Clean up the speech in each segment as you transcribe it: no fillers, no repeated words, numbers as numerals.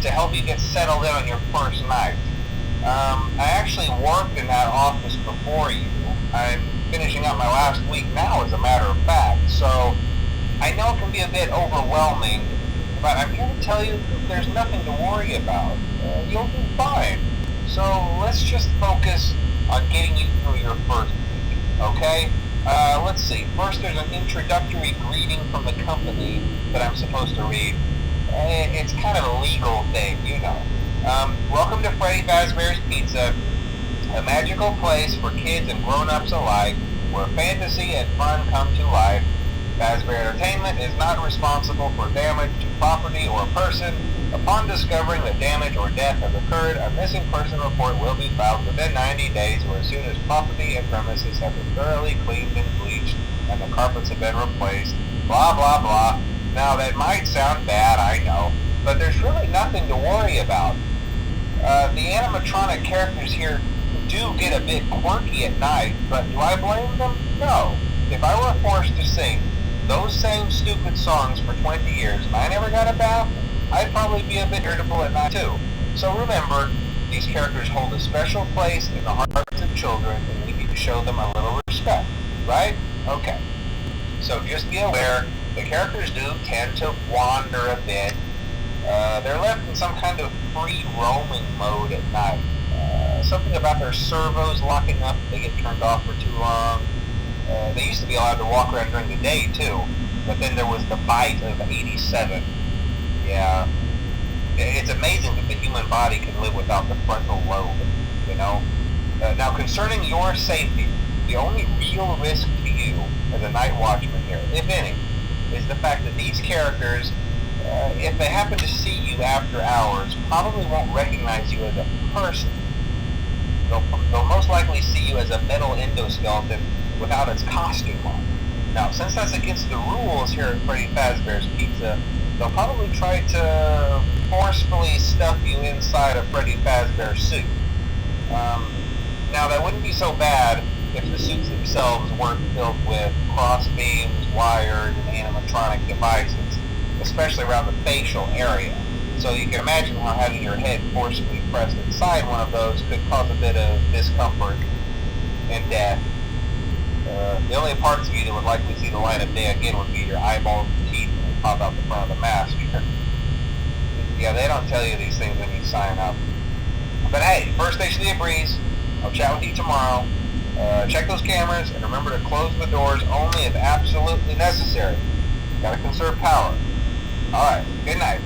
to help you get settled in on your first night. I actually worked in that office before you. I'm finishing up my last week now, as a matter of fact, so I know it can be a bit overwhelming, but I'm here to tell you there's nothing to worry about. You'll do fine. So let's just focus on getting you through your first week, okay? Let's see. First, there's an introductory greeting from the company that I'm supposed to read. It's kind of a legal thing, you know. Welcome to Freddy Fazbear's Pizza, a magical place for kids and grown-ups alike, where fantasy and fun come to life. Fazbear Entertainment is not responsible for damage to property or person. Upon discovering that damage or death has occurred, a missing person report will be filed within 90 days or as soon as property and premises have been thoroughly cleaned and bleached and the carpets have been replaced. Blah, blah, blah. Now, that might sound bad, I know, but there's really nothing to worry about. The animatronic characters here do get a bit quirky at night, but do I blame them? No. If I were forced to sing those same stupid songs for 20 years and I never got a bath, I'd probably be a bit irritable at night too. So remember, these characters hold a special place in the hearts of children and we need to show them a little respect, right? Okay. So just be aware, the characters do tend to wander a bit. They're left in some kind of free roaming mode at night. Something about their servos locking up if they get turned off for too long. They used to be allowed to walk around during the day too, but then there was the bite of 87. Yeah, it's amazing that the human body can live without the frontal lobe, you know? Now, concerning your safety, the only real risk to you as a night watchman here, if any, is the fact that these characters, if they happen to see you after hours, probably won't recognize you as a person. They'll most likely see you as a metal endoskeleton without its costume on. Now, since that's against the rules here at Freddy Fazbear's Pizza, they'll probably try to forcefully stuff you inside a Freddy Fazbear suit. Now, that wouldn't be so bad if the suits themselves weren't filled with cross beams, wires, and animatronic devices, especially around the facial area. So you can imagine how having your head forcibly pressed inside one of those could cause a bit of discomfort and death. The only parts of you that would likely see the light of day again would be your eyeballs and teeth when they pop out the front of the mask. Yeah, they don't tell you these things when you sign up. But hey, first station of the breeze. I'll chat with you tomorrow. Check those cameras and remember to close the doors only if absolutely necessary. Gotta conserve power. Alright, good night.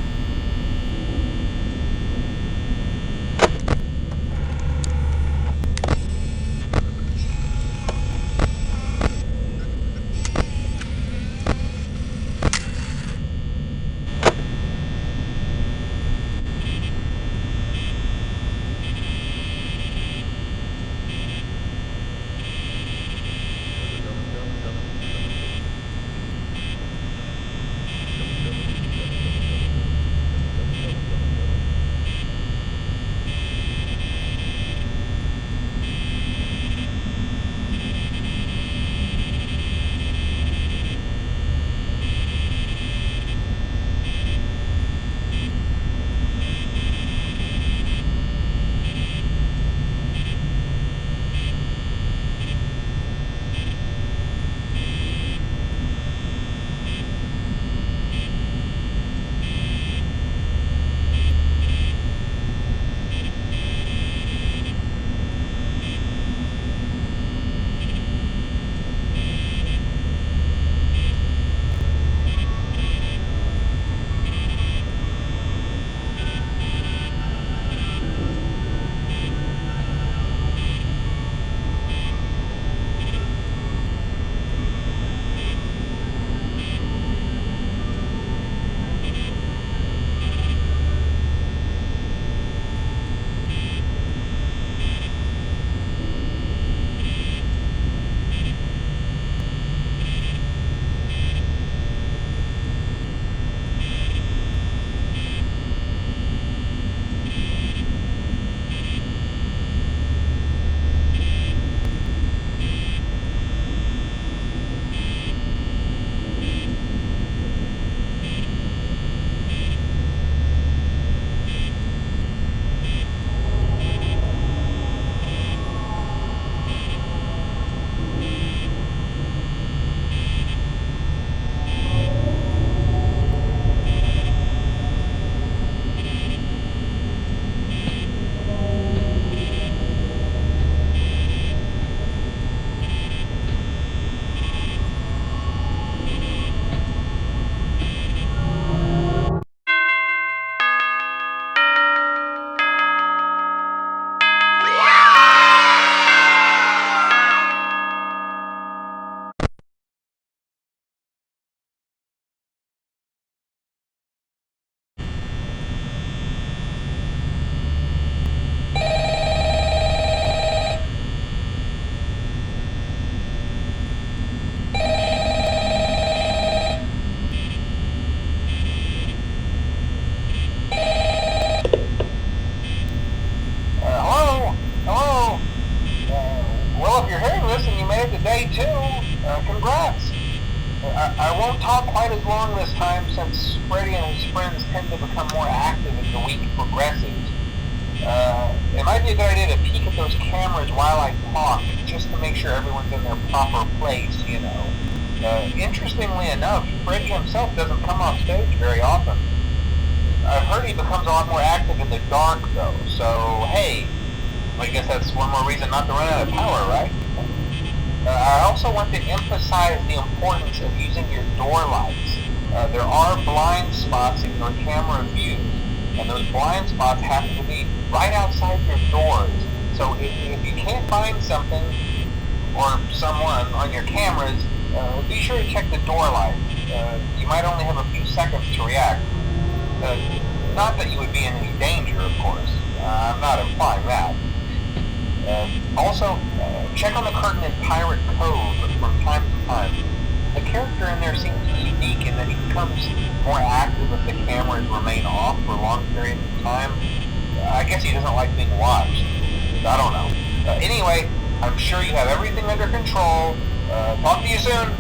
I won't talk quite as long this time since Freddy and his friends tend to become more active as the week progresses. It might be a good idea to peek at those cameras while I talk, just to make sure everyone's in their proper place, you know. Interestingly enough, Freddy himself doesn't come off stage very often. I've heard he becomes a lot more active in the dark, though, so hey, I guess that's one more reason not to run out of power, right? I also want to emphasize the importance of using your door lights. There are blind spots in your camera view, and those blind spots happen to be right outside your doors. So if you can't find something or someone on your cameras, be sure to check the door light. You might only have a few seconds to react. Not that you would be in any danger, of course. I'm not implying that. Also, check on the curtain in Pirate Cove from time to time. The character in there seems unique in that he becomes more active if the cameras remain off for long periods of time. I guess he doesn't like being watched. I don't know. Anyway, I'm sure you have everything under control. Talk to you soon.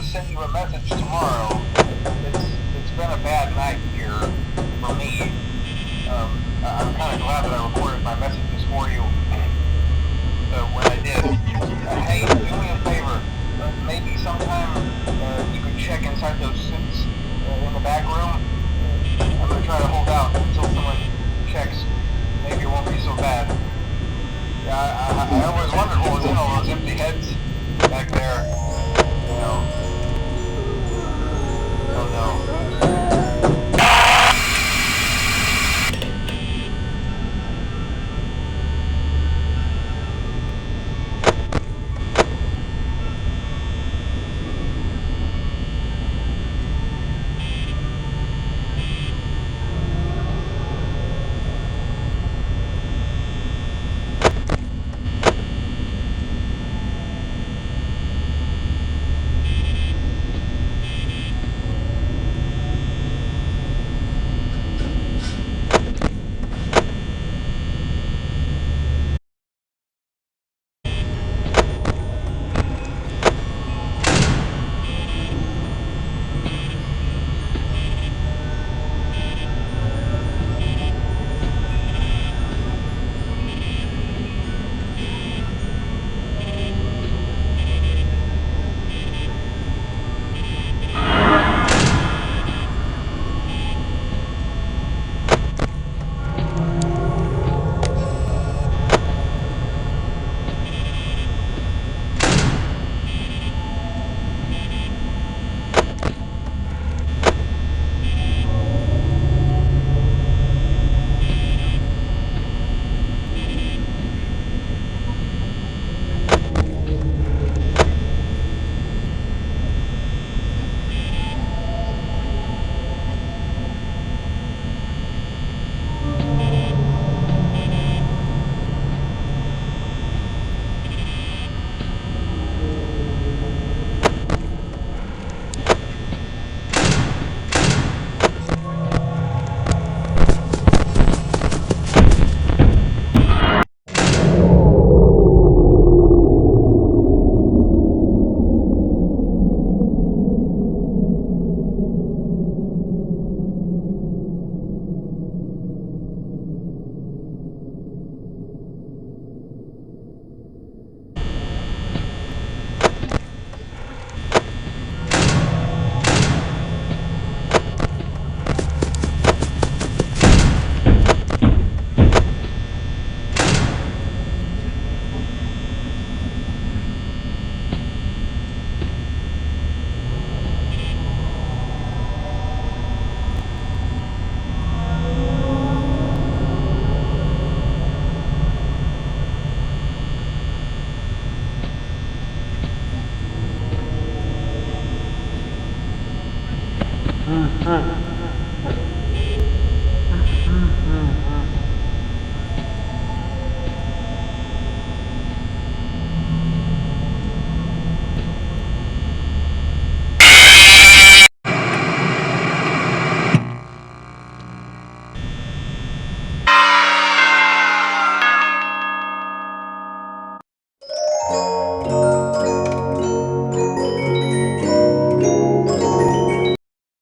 Send you a message tomorrow. It's been a bad night here for me. I'm kind of glad that I recorded my messages for you when I did. Hey, do me a favor. Maybe sometime you could check inside those suits in the back room. I'm gonna try to hold out until someone checks. Maybe it won't be so bad. I always wondered what was in all those empty heads back there.